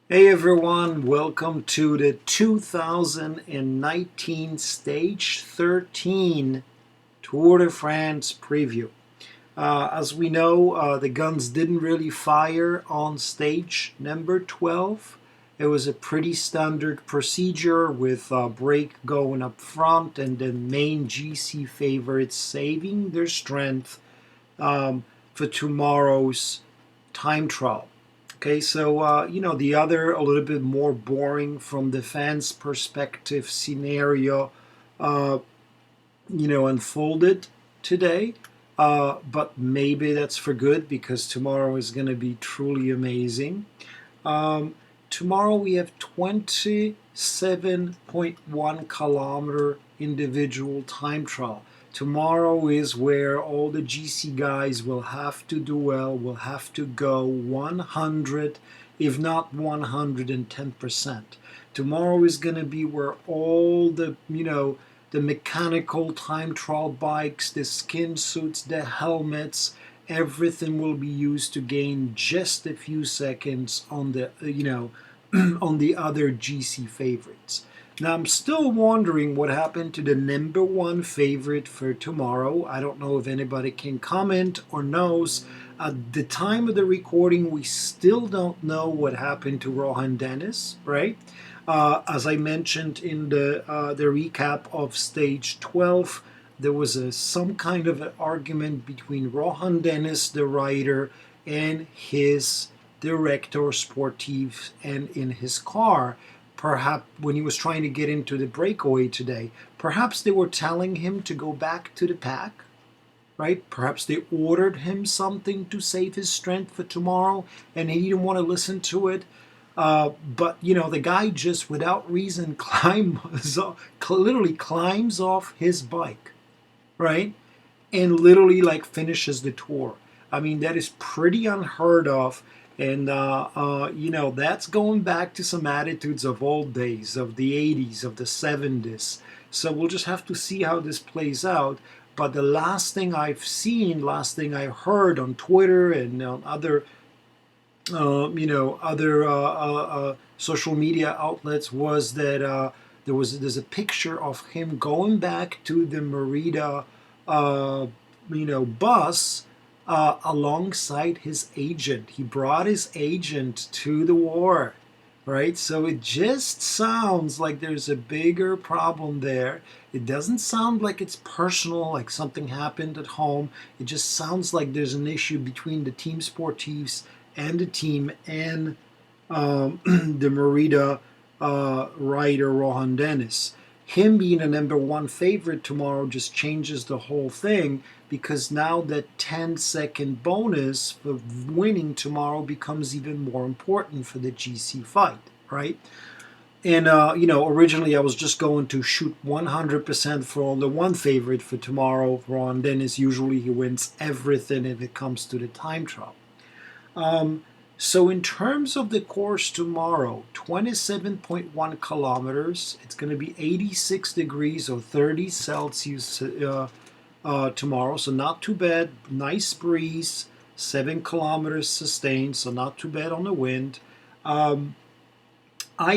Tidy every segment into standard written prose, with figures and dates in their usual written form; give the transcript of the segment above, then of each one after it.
Hey everyone, welcome to the 2019 Stage 13 Tour de France preview. As we know, the guns didn't really fire on stage number 12. It was a pretty standard procedure with brake going up front and the main GC favorites saving their strength for tomorrow's time trial. Okay, so the other a little bit more boring from the fans' perspective scenario, uh, unfolded today. But maybe that's for good because tomorrow is going to be truly amazing. Um, Tomorrow we have 27.1 kilometer individual time trial. Tomorrow is where all the GC guys will have to do well, will have to go 100, if not 110%. Tomorrow is going to be where all the mechanical time trial bikes, the skin suits, the helmets, everything will be used to gain just a few seconds on the on the other GC favorites. Now I'm still wondering what happened to the number one favorite for tomorrow. I don't know if anybody can comment or knows. At the time of the recording, we still don't know what happened to Rohan Dennis, right? As I mentioned in the recap of stage 12, there was some kind of an argument between Rohan Dennis, the rider, and his director sportif, and in his car. Perhaps when he was trying to get into the breakaway today, perhaps they were telling him to go back to the pack, right? Perhaps they ordered him something to save his strength for tomorrow, and he didn't want to listen to it. But the guy just without reason literally climbs off his bike, right? And literally like finishes the tour. I mean, that is pretty unheard of. And, that's going back to some attitudes of old days, of the 80s, of the 70s. So we'll just have to see how this plays out. But the last thing I've seen, last thing I heard on Twitter and on other social media outlets was that there's a picture of him going back to the Merida, bus alongside his agent. He brought his agent to the war, right? So it just sounds like there's a bigger problem there. It doesn't sound like it's personal, like something happened at home. It just sounds like there's an issue between the team sportifs and the team and the Merida rider Rohan Dennis. Him being a number one favorite tomorrow just changes the whole thing because now that 10-second bonus for winning tomorrow becomes even more important for the GC fight, right? And originally I was just going to shoot 100% for the one favorite for tomorrow. Ron Dennis, usually he wins everything if it comes to the time trial. So in terms of the course tomorrow, 27.1 kilometers. It's going to be 86 degrees or 30 Celsius tomorrow, so not too bad. Nice breeze, 7 kilometers sustained, so not too bad on the wind. I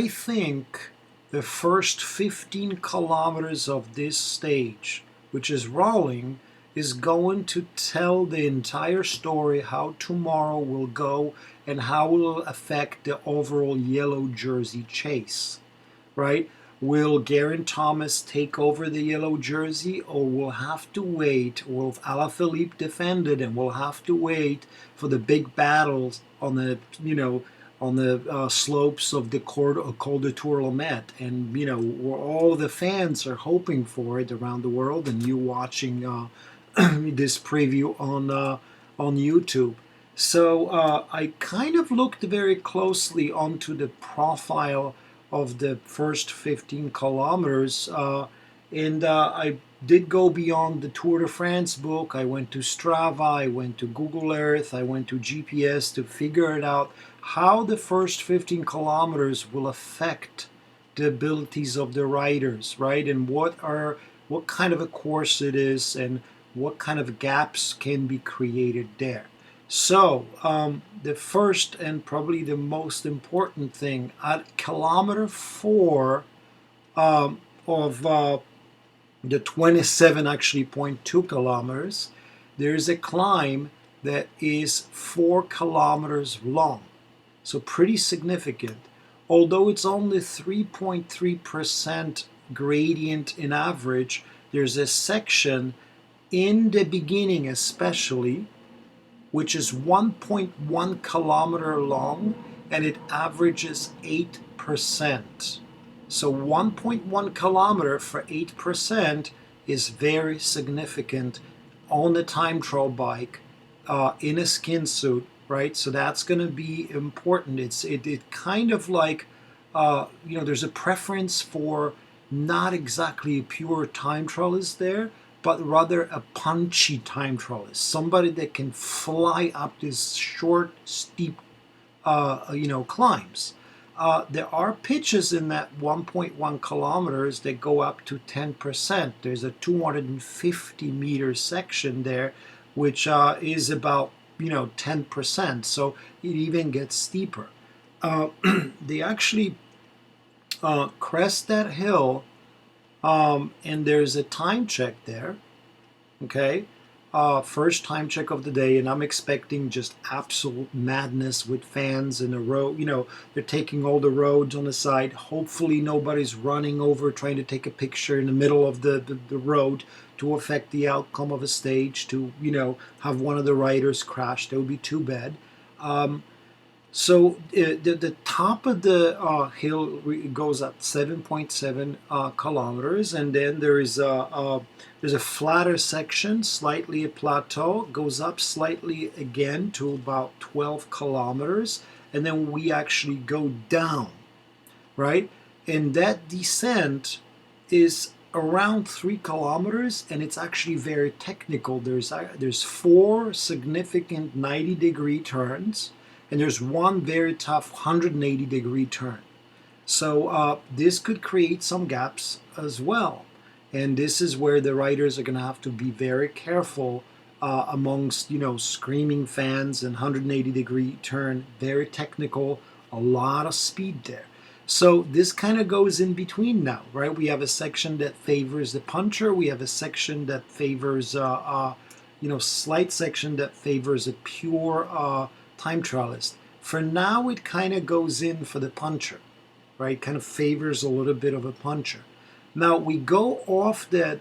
think the first 15 kilometers of this stage, which is rolling, is going to tell the entire story how tomorrow will go and how it will affect the overall yellow jersey chase, right? Will Geraint Thomas take over the yellow jersey, or we'll have to wait? Will Alaphilippe defend it, and we'll have to wait for the big battles on the slopes of the Col de Tourmalet, and where all the fans are hoping for it around the world, and you watching this preview on YouTube. So I kind of looked very closely onto the profile of the first 15 kilometers, and I did go beyond the Tour de France book. I went to Strava, I went to Google Earth, I went to GPS to figure it out how the first 15 kilometers will affect the abilities of the riders, right? And what kind of a course it is and what kind of gaps can be created there. So the first and probably the most important thing at kilometer 4 of the 27 actually 0.2 kilometers, there is a climb that is 4 kilometers long. So pretty significant. Although it's only 3.3% gradient in average, there's a section in the beginning especially, which is 1.1 kilometer long, and it averages 8%. So 1.1 kilometer for 8% is very significant on the time trial bike in a skin suit, right? So that's going to be important. It kind of like there's a preference for not exactly a pure time trial is there, but rather a punchy time trialist, somebody that can fly up these short, steep, climbs. There are pitches in that 1.1 kilometers that go up to 10%. There's a 250 meter section there, which is about 10%. So it even gets steeper. They actually crest that hill, and there's a time check there. Okay, first time check of the day, and I'm expecting just absolute madness with fans in the road. They're taking all the roads on the side. Hopefully nobody's running over trying to take a picture in the middle of the road to affect the outcome of a stage, to have one of the riders crash. That would be too bad. So the top of the hill goes up 7.7 kilometers, and then there's a flatter section, slightly a plateau, goes up slightly again to about 12 kilometers, and then we actually go down, right? And that descent is around 3 kilometers, and it's actually very technical. There's 4 significant 90-degree turns, and there's one very tough 180-degree turn. So this could create some gaps as well. And this is where the riders are going to have to be very careful amongst, screaming fans and 180-degree turn, very technical, a lot of speed there. So this kind of goes in between now, right? We have a section that favors the puncher. We have a section that favors, slight section that favors a pure time trialist. For now, it kind of goes in for the puncher, right? Kind of favors a little bit of a puncher. Now we go off that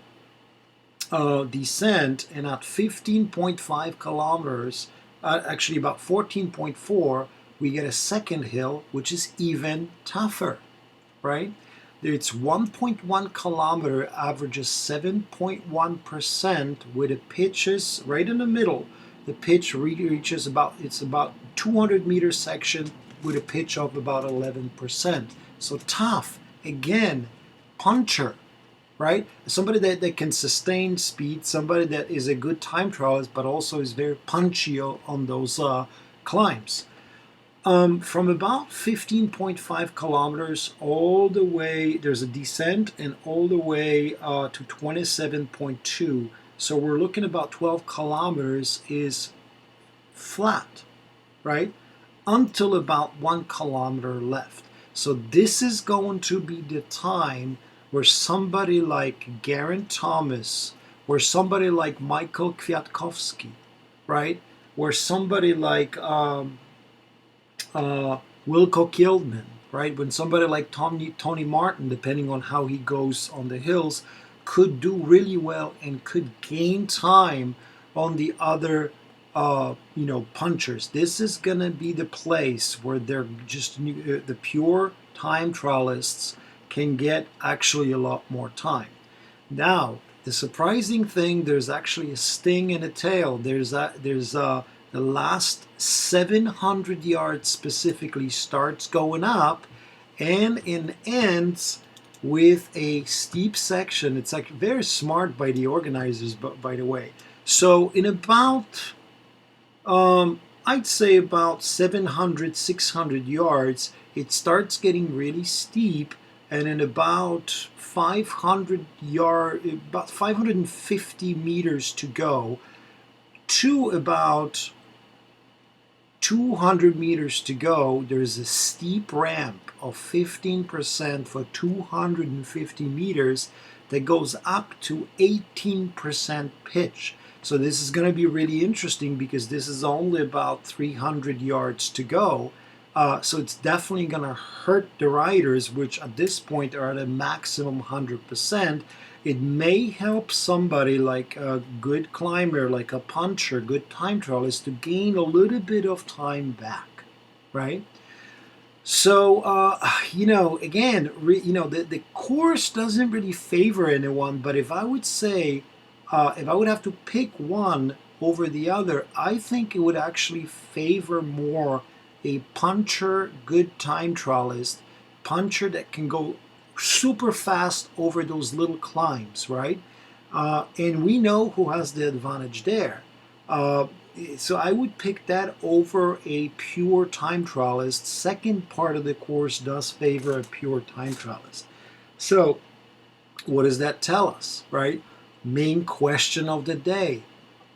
descent, and at 15.5 kilometers, actually about 14.4, we get a second hill, which is even tougher, right? It's 1.1 kilometer, averages 7.1%, with the pitches right in the middle. The pitch reaches about 200 meter section with a pitch of about 11%. So tough, again, puncher, right? Somebody that can sustain speed, somebody that is a good time trialist, but also is very punchy on those climbs. From about 15.5 kilometers all the way, there's a descent, and all the way to 27.2. So we're looking about 12 kilometers is flat, right? Until about 1 kilometer left. So this is going to be the time where somebody like Geraint Thomas, where somebody like Michael Kwiatkowski, right? Where somebody like Wilco Kildman, right? When somebody like Tony Martin, depending on how he goes on the hills, could do really well and could gain time on the other punchers. This is going to be the place where they're just the pure time trialists can get actually a lot more time. Now, the surprising thing, there's actually a sting in the tail. There's the last 700 yards specifically starts going up, and it ends with a steep section. It's like very smart by the organizers, but by the way. So in about I'd say about 700, 600 yards, it starts getting really steep, and in about 550 meters to go, to about 200 meters to go. There's a steep ramp of 15% for 250 meters that goes up to 18% pitch. So this is going to be really interesting because this is only about 300 yards to go. So it's definitely going to hurt the riders, which at this point are at a maximum 100%. It may help somebody like a good climber, like a puncher, good time trialist, to gain a little bit of time back, right? So, again, the course doesn't really favor anyone, but if I would say, if I would have to pick one over the other, I think it would actually favor more a puncher, good time trialist, puncher that can go super fast over those little climbs, right? And we know who has the advantage there. So I would pick that over a pure time trialist. Second part of the course does favor a pure time trialist. So what does that tell us, right? Main question of the day.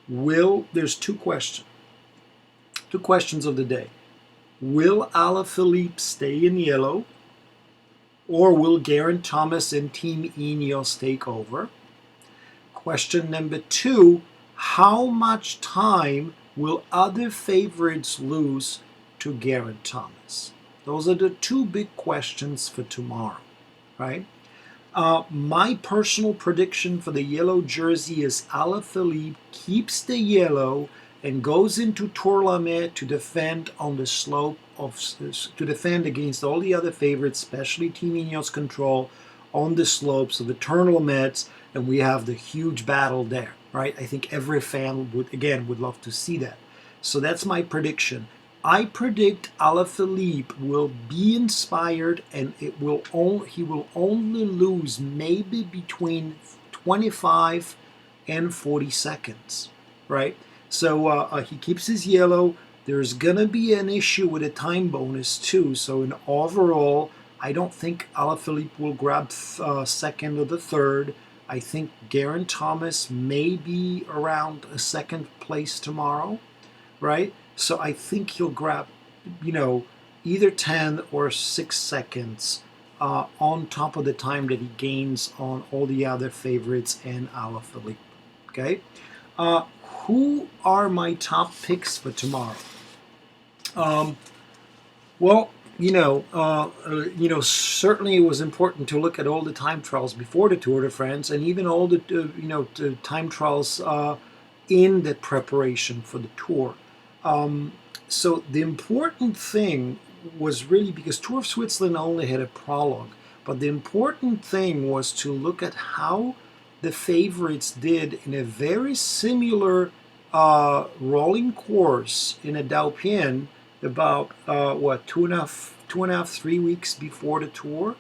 There's two questions of the day. Will Alaphilippe stay in yellow, or will Geraint Thomas and Team INEOS take over? Question number two, how much time will other favorites lose to Geraint Thomas? Those are the two big questions for tomorrow, right? My personal prediction for the yellow jersey is Alaphilippe keeps the yellow and goes into Tourmalet to defend on the slope to defend against all the other favorites, especially Team INEOS Control, on the slopes of the Tourmalet, and we have the huge battle there, right? I think every fan would love to see that. So that's my prediction. I predict Alaphilippe will be inspired, and he will only lose maybe between 25 and 40 seconds, right? So he keeps his yellow. There's going to be an issue with a time bonus too. So in overall, I don't think Alaphilippe will grab second or the third. I think Geraint Thomas may be around a second place tomorrow, right? So I think he'll grab, either 10 or 6 seconds on top of the time that he gains on all the other favorites and Alaphilippe. Okay? Who are my top picks for tomorrow? Certainly it was important to look at all the time trials before the Tour de France, and even all the, the time trials in the preparation for the Tour. So the important thing was really, because Tour of Switzerland only had a prologue, but the important thing was to look at how the favorites did in a very similar rolling course in a Dauphine about 2.5, 3 weeks before the Tour.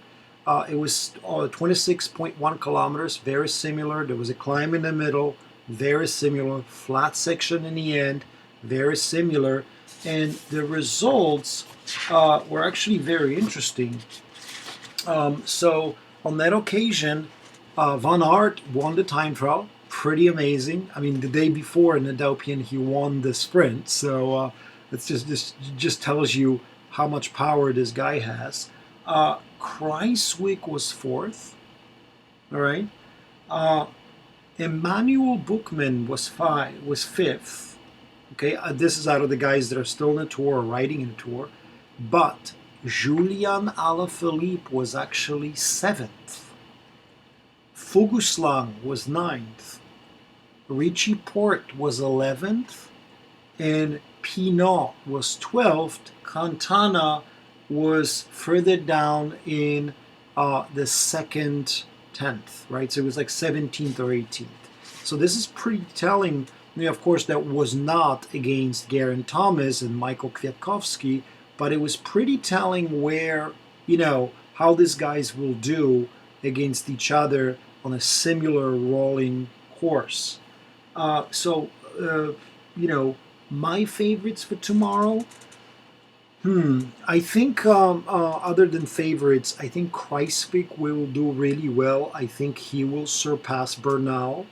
It was 26.1 kilometers, very similar. There was a climb in the middle, very similar, flat section in the end, very similar, and the results were actually very interesting. So on that occasion, Van Aert won the time trial, pretty amazing. I mean, the day before in the Dauphine, he won the sprint, so it's just tells you how much power this guy has. Kreiswick was fourth, all right. Emmanuel Buchmann was fifth. Okay, this is out of the guys that are still in the Tour or riding in the Tour. But Julian Alaphilippe was actually seventh. Fuguslang was ninth. Richie Porte was 11th. And Pinot was 12th. Quintana was further down in the second 10th, right? So it was like 17th or 18th. So this is pretty telling. Of course, that was not against Geraint Thomas and Michael Kwiatkowski, but it was pretty telling where, how these guys will do against each other on a similar rolling course. My favorites for tomorrow, I think other than favorites, I think Kreiswick will do really well. I think he will surpass Bernal,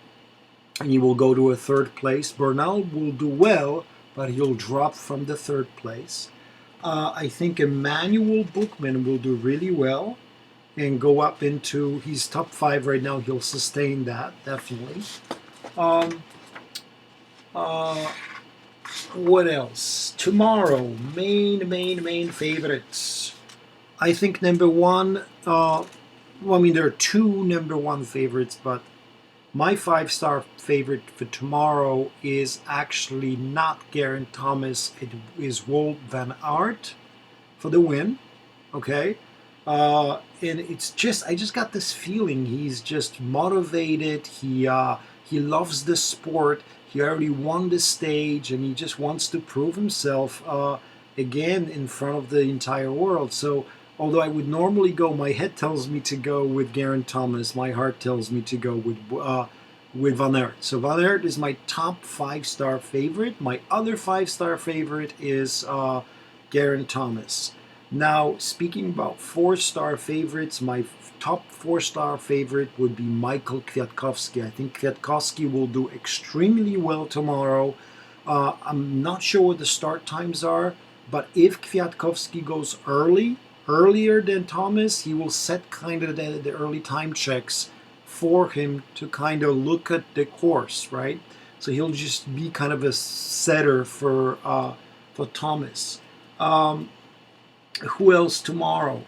and he will go to a third place. Bernal will do well, but he'll drop from the third place. I think Emmanuel Bookman will do really well and go up into, he's top 5 right now. He'll sustain that, definitely. Um, uh, what else? Tomorrow, main favorites. I think number one, well, I mean, there are two number one favorites, but my 5-star favorite for tomorrow is actually not Geraint Thomas. It is Wout van Aert for the win. Okay. And it's just, I just got this feeling he's just motivated. He loves the sport. He already won the stage, and he just wants to prove himself again in front of the entire world. So, although I would normally go, my head tells me to go with Geraint Thomas. My heart tells me to go with Van Aert. So Van Aert is my top 5-star favorite. My other 5-star favorite is Geraint Thomas. Now, speaking about 4-star favorites, my top 4-star favorite would be Michael Kwiatkowski. I think Kwiatkowski will do extremely well tomorrow. I'm not sure what the start times are, but if Kwiatkowski goes earlier than Thomas, he will set kind of the early time checks for him to kind of look at the course, right? So he'll just be kind of a setter for Thomas. Who else tomorrow?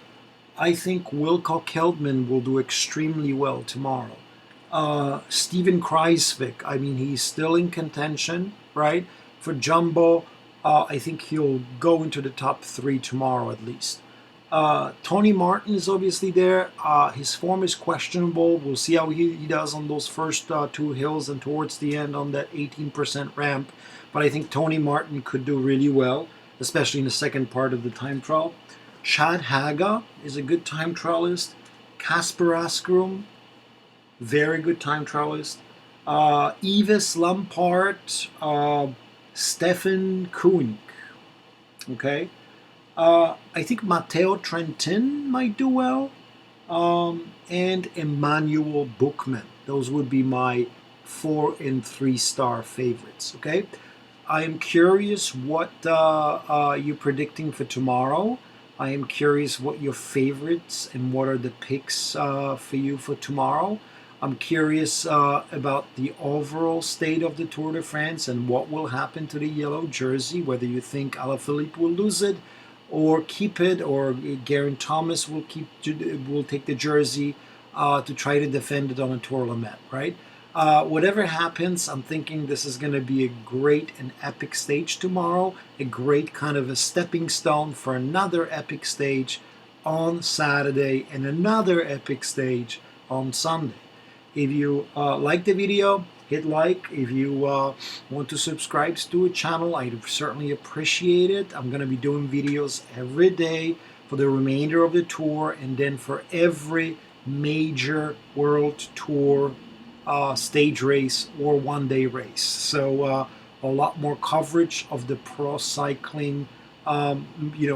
I think Wilco Kelderman will do extremely well tomorrow. Steven Kruijswijk, I mean, he's still in contention, right? For Jumbo, I think he'll go into the top 3 tomorrow at least. Tony Martin is obviously there. His form is questionable. We'll see how he does on those first 2 hills and towards the end on that 18% ramp. But I think Tony Martin could do really well, especially in the second part of the time trial. Chad Haga is a good time trialist. Casper Askerum, very good time trialist. Yves Lampaert, Stefan Koenig. Okay. I think Matteo Trentin might do well. And Emmanuel Bookman. Those would be my 4 and 3-star favorites. Okay. I am curious what you're predicting for tomorrow. I am curious what your favorites and what are the picks for you for tomorrow. I'm curious about the overall state of the Tour de France and what will happen to the yellow jersey, whether you think Alaphilippe will lose it or keep it, or Geraint Thomas will take the jersey to try to defend it on a Tour Le Mans, right? Whatever happens, I'm thinking this is going to be a great and epic stage tomorrow, a great kind of a stepping stone for another epic stage on Saturday and another epic stage on Sunday. If you like the video, hit like. If you want to subscribe to a channel, I'd certainly appreciate it. I'm going to be doing videos every day for the remainder of the tour and then for every major world tour stage race or one-day race. So a lot more coverage of the pro cycling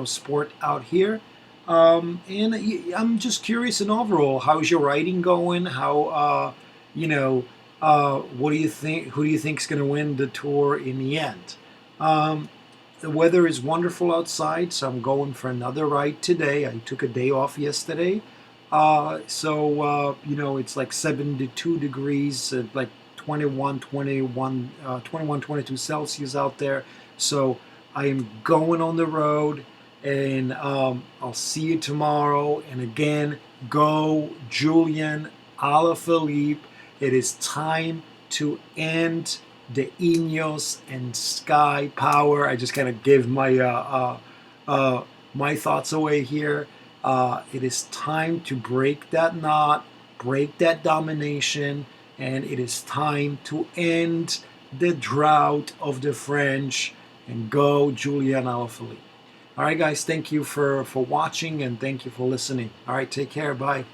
sport out here. And I'm just curious in overall, how's your riding going? How what do you think? Who do you think is going to win the tour in the end? The weather is wonderful outside, so I'm going for another ride today. I took a day off yesterday. It's like 72 degrees, like 22 Celsius out there. So I am going on the road, and I'll see you tomorrow. And again, go Julian Alaphilippe. It is time to end the INOES and Sky Power. I just kind of give my my thoughts away here. It is time to break that knot, break that domination, and it is time to end the drought of the French and go Julian Alaphilippe. All right, guys, thank you for watching and thank you for listening. All right, take care. Bye.